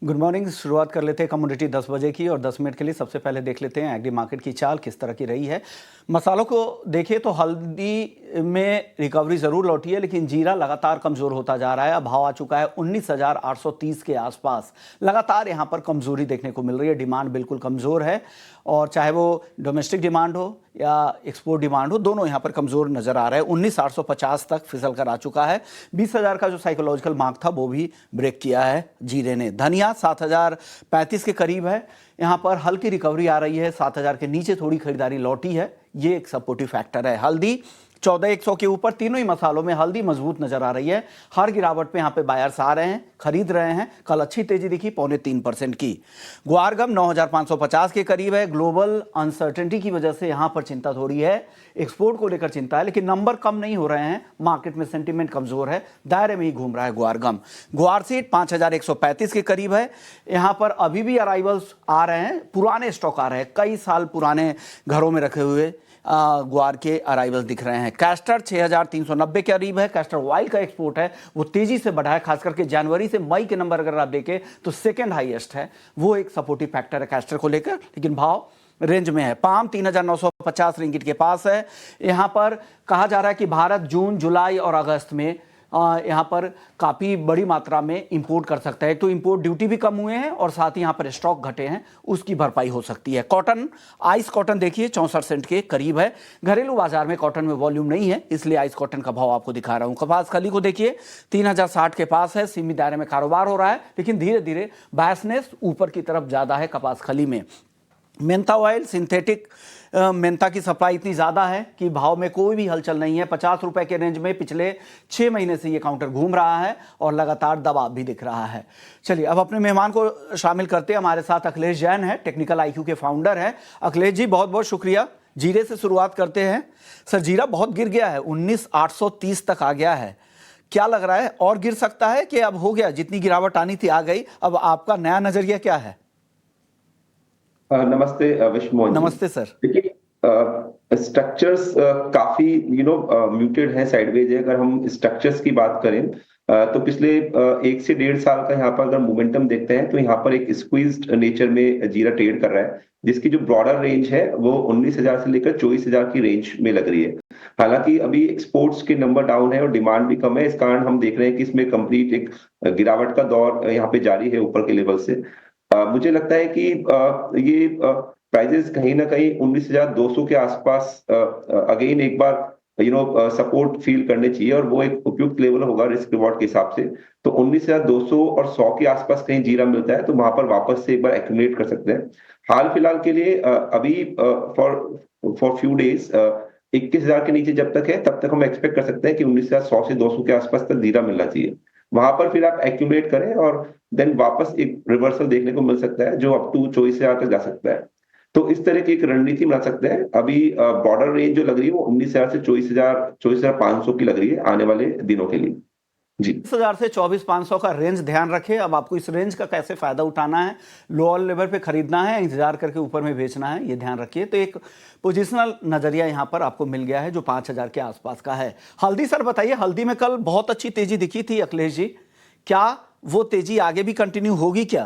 Good morning. शुरुआत कर लेते हैं कमोडिटी 10 बजे की और 10 मिनट के लिए सबसे पहले देख लेते हैं एग्री मार्केट की चाल किस तरह की रही है। मसालों को देखें तो हल्दी में रिकवरी ज़रूर लौटी है, लेकिन जीरा लगातार कमज़ोर होता जा रहा है। अब भाव आ चुका है 19,830 के आसपास। लगातार यहाँ पर कमज़ोरी देखने को मिल रही है, डिमांड बिल्कुल कमज़ोर है और चाहे वो डोमेस्टिक डिमांड हो या एक्सपोर्ट डिमांड हो, दोनों यहाँ पर कमज़ोर नज़र आ रहे हैं। 19,850 तक फिसल कर आ चुका है। 20,000 का जो साइकोलॉजिकल मार्क था वो भी ब्रेक किया है जीरे ने। धनिया 7,035 के करीब है, यहाँ पर हल्की रिकवरी आ रही है। 7,000 के नीचे थोड़ी खरीदारी लौटी है, ये एक सपोर्टिव फैक्टर है। हल्दी 14,100 के ऊपर, तीनों ही मसालों में हल्दी मजबूत नजर आ रही है। हर गिरावट पे यहाँ पे बायर्स आ रहे हैं, खरीद रहे हैं। कल अच्छी तेजी दिखी 0.25% की। ग्वारगम 9,550 के करीब है। ग्लोबल अनसर्टेनिटी की वजह से यहाँ पर चिंता थोड़ी है, एक्सपोर्ट को लेकर चिंता है, लेकिन नंबर कम नहीं हो रहे हैं। मार्केट में सेंटीमेंट कमजोर है, दायरे में ही घूम रहा है ग्वारगम। ग्वारसीड 5,135 के करीब है। यहाँ पर अभी भी अराइवल्स आ रहे हैं, पुराने स्टॉक आ रहे हैं, कई साल पुराने घरों में रखे हुए ग्वार के अराइवल दिख रहे हैं। कैस्टर 6,390 के करीब है। कैस्टर ऑयल का एक्सपोर्ट है वो तेजी से बढ़ा है, खास करके जनवरी से मई के नंबर अगर आप देखें तो सेकंड हाईएस्ट है। वो एक सपोर्टिव फैक्टर है कैस्टर को लेकर, लेकिन भाव रेंज में है। पाम 3,950 रिंगिट के पास है। यहाँ पर कहा जा रहा है कि भारत जून, जुलाई और अगस्त में यहाँ पर काफ़ी बड़ी मात्रा में इंपोर्ट कर सकता है। तो इंपोर्ट ड्यूटी भी कम हुए हैं और साथ ही यहाँ पर स्टॉक घटे हैं, उसकी भरपाई हो सकती है। कॉटन, आइस कॉटन देखिए 64 सेंट के करीब है। घरेलू बाजार में कॉटन में वॉल्यूम नहीं है, इसलिए आइस कॉटन का भाव आपको दिखा रहा हूँ। कपास खली को देखिए 3,060 के पास है। सीमित दायरे में कारोबार हो रहा है, लेकिन धीरे धीरे बायसनेस ऊपर की तरफ ज़्यादा है कपास खली में। मेंथा ऑयल, सिंथेटिक मेंथा की सप्लाई इतनी ज़्यादा है कि भाव में कोई भी हलचल नहीं है। 50 रुपए के रेंज में पिछले 6 महीने से ये काउंटर घूम रहा है और लगातार दबाव भी दिख रहा है। चलिए अब अपने मेहमान को शामिल करते हैं। हमारे साथ अखिलेश जैन है, टेक्निकल आईक्यू के फाउंडर हैं। अखिलेश जी बहुत बहुत शुक्रिया। जीरे से शुरुआत करते हैं। सर, जीरा बहुत गिर गया है, 19,830 तक आ गया है। क्या लग रहा है, और गिर सकता है कि अब हो गया, जितनी गिरावट आनी थी आ गई? अब आपका नया नजरिया क्या है? नमस्ते विश्व मोहन जी। नमस्ते सर। देखिए स्ट्रक्चर्स काफी म्यूटेड है, साइडवेज है। अगर हम स्ट्रक्चर्स की बात करें तो पिछले 1 से 1.5 साल का यहाँ पर अगर मोमेंटम देखते हैं तो यहाँ पर एक स्क्वीज्ड नेचर में जीरा ट्रेड कर रहा है, जिसकी जो ब्रॉडर रेंज है वो 19,000 से लेकर 24,000 की रेंज में लग रही है। हालांकि अभी एक्सपोर्ट्स के नंबर डाउन है और डिमांड भी कम है, इस कारण हम देख रहे हैं कि इसमें कंप्लीट एक गिरावट का दौर यहाँ पे जारी है ऊपर के लेवल से। मुझे लगता है कि ये प्राइजेस कहीं ना कहीं 19,200 के आसपास अगेन एक बार सपोर्ट फील करने चाहिए और वो एक उपयुक्त लेवल होगा रिस्क रिवॉर्ड के हिसाब से। तो 19,200 और 100 के आसपास कहीं जीरा मिलता है तो वहां पर वापस से एक बार एक्यूमुलेट कर सकते हैं। हाल फिलहाल के लिए अभी फॉर फ्यू डेज 21,000 के नीचे जब तक है तब तक हम एक्सपेक्ट कर सकते हैं कि 19,100 से 200 के आसपास तक जीरा मिलना चाहिए। वहां पर फिर आप एक्यूमुलेट करें और देन वापस एक रिवर्सल देखने को मिल सकता है जो अप टू 24,000 तक जा सकता है। तो इस तरह की एक रणनीति बना सकते हैं। अभी बॉर्डर रेंज जो लग रही है वो 19,000 से 24,500 की लग रही है आने वाले दिनों के लिए। जी, 20,000 से 24,500 का रेंज ध्यान रखें। अब आपको इस रेंज का कैसे फायदा उठाना है, लोअर लेवल पे खरीदना है, इंतजार करके ऊपर में बेचना है, ये ध्यान रखिए। तो एक पोजिशनल नजरिया यहाँ पर आपको मिल गया है जो 5,000 के आसपास का है। हल्दी सर बताइए, हल्दी में कल बहुत अच्छी तेजी दिखी थी अखिलेश जी, क्या वो तेजी आगे भी कंटिन्यू होगी क्या?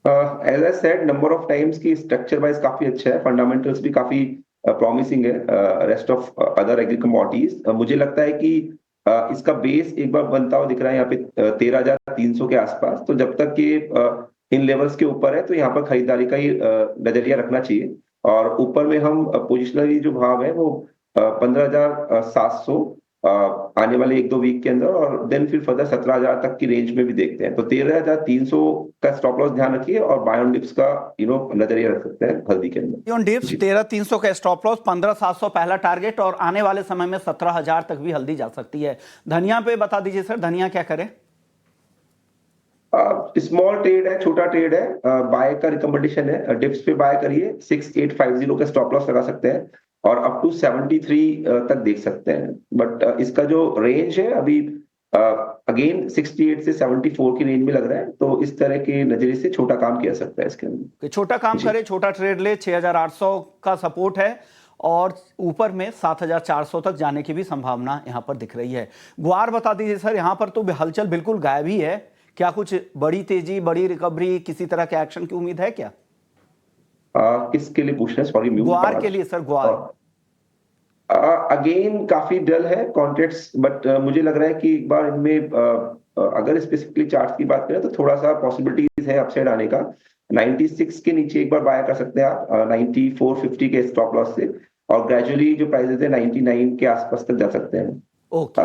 As I said number of times की स्ट्रक्चर वाइज काफी अच्छा है, फंडामेंटल्स भी काफी प्रॉमिसिंग है। Rest of other agri commodities मुझे लगता है कि इसका बेस एक बार बनता हुआ दिख रहा है यहाँ पे 13,300 के आसपास। तो जब तक ये इन लेवल्स के ऊपर है तो यहाँ पर खरीदारी का ही नजरिया रखना चाहिए। और ऊपर में हम पोजिशनली जो भाव है वो 15,700 आने वाले 1-2 वीक के अंदर और देन फिर फर्दर 17,000 तक की रेंज में भी देखते हैं। तो 13,300 का स्टॉप लॉस ध्यान रखिए और बाय ऑन डिप्स का नजरिया रख सकते हैं हल्दी के अंदर। ऑन डिप्स 13,300 का स्टॉप लॉस, 15,700 पहला टारगेट और आने वाले समय में 17,000 तक भी हल्दी जा सकती है। धनिया पे बता दीजिए सर, धनिया क्या करें? स्मॉल ट्रेड है, छोटा ट्रेड है, बाय का रिकमेंडेशन है। डिप्स पे बाय करिए, 6,850 का स्टॉप लॉस लगा सकते हैं और अप टू 73 तक देख सकते हैं। बट इसका जो रेंज है अभी अगेन 68 से 74 की रेंज में लग रहा है। तो इस तरह के नजरिए से छोटा काम किया सकता है इसके अंदर। छोटा काम करे, छोटा ट्रेड ले। 6,800 का सपोर्ट है और ऊपर में 7,400 तक जाने की भी संभावना यहां पर दिख रही है। ग्वार बता दीजिए सर, यहां पर तो हलचल बिल्कुल गायब ही है, क्या कुछ बड़ी तेजी, बड़ी रिकवरी, किसी तरह के एक्शन की उम्मीद है क्या? किसके लिए पूछ रहे हैं? सॉरी, म्यूट ग्वार के लिए सर, ग्वार। अगेन काफी डल है कॉन्ट्रैक्ट्स, बट मुझे लग रहा है कि एक बार इनमें अगर स्पेसिफिकली चार्ट की बात करें तो थोड़ा सा पॉसिबिलिटीज है अपसाइड आने का। 96 के नीचे एक बार बाय कर सकते हैं आप, 9450 के स्टॉप लॉस से, और ग्रेजुअली जो प्राइसेस है 99 के आसपास तक जा सकते हैं। ओके।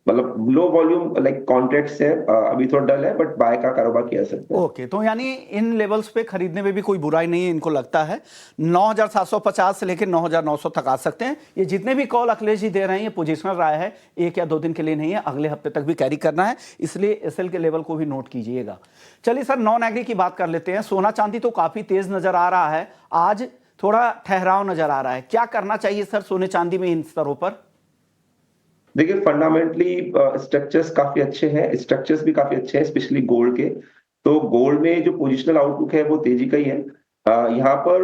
मतलब लो वॉल्यूम लाइक कॉन्ट्रैक्ट्स है, अभी थोड़ा डल है, बट बाय का कारोबार किया जा सकता है। ओके, तो यानी इन लेवल्स पे खरीदने में भी कोई बुराई नहीं है, इनको लगता है 9750 से लेकर 9900 तक आ सकते हैं। ये जितने भी कॉल अखिलेश जी दे रहे हैं ये पोजिशनल राय है, 1 या 2 दिन के लिए नहीं है, अगले हफ्ते तक भी कैरी करना है, इसलिए एसएल के लेवल को भी नोट कीजिएगा। चलिए सर, नॉन एग्री की बात कर लेते हैं। सोना चांदी तो काफी तेज नजर आ रहा है, आज थोड़ा ठहराव नजर आ रहा है, क्या करना चाहिए सर सोने चांदी में इन स्तरों पर? देखिए, फंडामेंटली स्ट्रक्चर्स काफी अच्छे हैं, स्ट्रक्चर्स भी काफी अच्छे हैं, स्पेशली गोल्ड के। तो गोल्ड में जो पोजिशनल आउटलुक है वो तेजी का ही है। यहाँ पर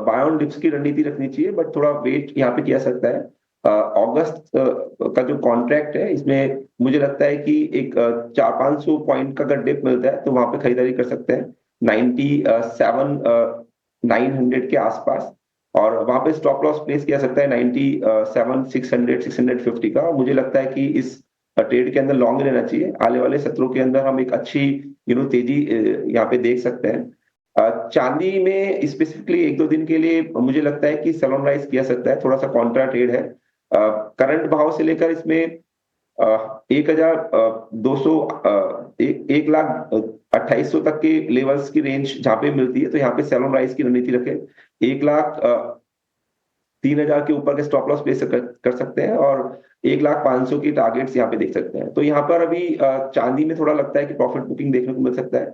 बाय ऑन डिप्स की रणनीति रखनी चाहिए, बट थोड़ा वेट यहाँ पे किया सकता है। अगस्त का जो कॉन्ट्रैक्ट है इसमें मुझे लगता है कि एक 400-500 पॉइंट का अगर डिप मिलता है तो वहां पे खरीदारी कर सकते हैं 97,900 के आसपास, और वहां पे स्टॉप लॉस प्लेस किया सकता है 97,600 650 का। मुझे लगता है कि इस ट्रेड के अंदर लॉन्ग रहना चाहिए। आने वाले सत्रों के अंदर हम एक अच्छी तेजी यहाँ पे देख सकते हैं। चांदी में स्पेसिफिकली 1-2 दिन के लिए मुझे लगता है कि सेल ऑन राइज किया सकता है, थोड़ा सा कॉन्ट्रा ट्रेड है। करंट भाव से लेकर इसमें 1,200 1,28,000 तक के लेवल्स की रेंज जहां पे मिलती है, तो यहाँ पे सेल ऑन राइज की रणनीति रखें। 1,03,000 के ऊपर के स्टॉप लॉस प्लेस कर सकते हैं, और 1,05,000 की टारगेट्स यहाँ पे देख सकते हैं। तो यहाँ पर अभी चांदी में थोड़ा लगता है कि प्रॉफिट बुकिंग देखने को मिल सकता है,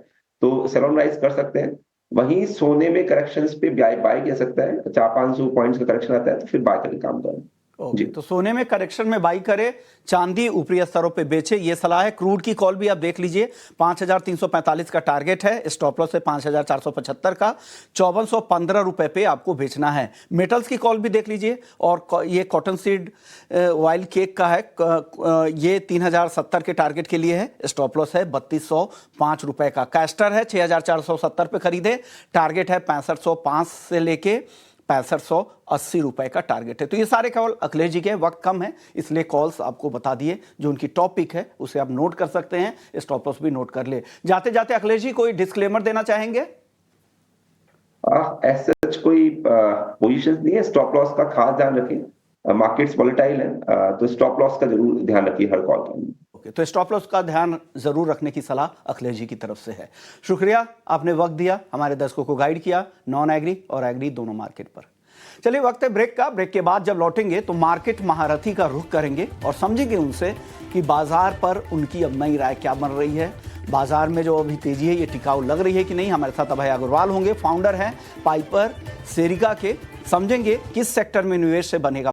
तो सेल ऑन राइज कर सकते हैं। वहीं सोने में करेक्शंस पे बाय किया सकता है, 400-500 पॉइंट्स का करेक्शन आता है तो फिर बाय करके काम करें। ओके, तो सोने में करेक्शन में बाई करे, चांदी ऊपरी स्तरों पे बेचे, ये सलाह है। क्रूड की कॉल भी आप देख लीजिए, 5,345 का टारगेट है, स्टॉप लॉस है 5,475 का, 5,415 रुपए पे आपको बेचना है। मेटल्स की कॉल भी देख लीजिए, और ये कॉटन सीड ऑयल केक का है, ये 3,070 के टारगेट के लिए है, स्टॉप लॉस है 3,205 रुपए का। कैस्टर है 6,470 पे खरीदे, टारगेट है 6,505 से लेके 6,580 रुपए का टारगेट है। तो ये सारे कॉल अखिलेश जी के, वक्त कम है इसलिए कॉल्स आपको बता दिए, जो उनकी टॉपिक है उसे आप नोट कर सकते हैं, स्टॉप लॉस भी नोट कर ले। जाते जाते अखिलेश जी कोई डिस्क्लेमर देना चाहेंगे? एज सच कोई पोजीशंस नहीं है, स्टॉप लॉस का खास ध्यान रखें, मार्केट्स वोलेटाइल है, तो स्टॉप लॉस का जरूर ध्यान रखिए हर कॉल के। तो स्टॉप लॉस का ध्यान जरूर रखने की सलाह अखिलेश जी की तरफ से है। शुक्रिया, आपने वक्त दिया, हमारे दर्शकों को गाइड किया नॉन एग्री और एग्री दोनों मार्केट पर। चलिए, वक्त है ब्रेक का। ब्रेक के बाद जब लौटेंगे तो मार्केट महारथी का रुख करेंगे और समझेंगे उनसे कि बाजार पर उनकी अब नई राय क्या बन रही है। बाजार में जो अभी तेजी है ये टिकाऊ लग रही है कि नहीं। हमारे साथ अभय अग्रवाल होंगे, फाउंडर हैं पाइपर सेरिका के। समझेंगे किस सेक्टर में निवेश से बनेगा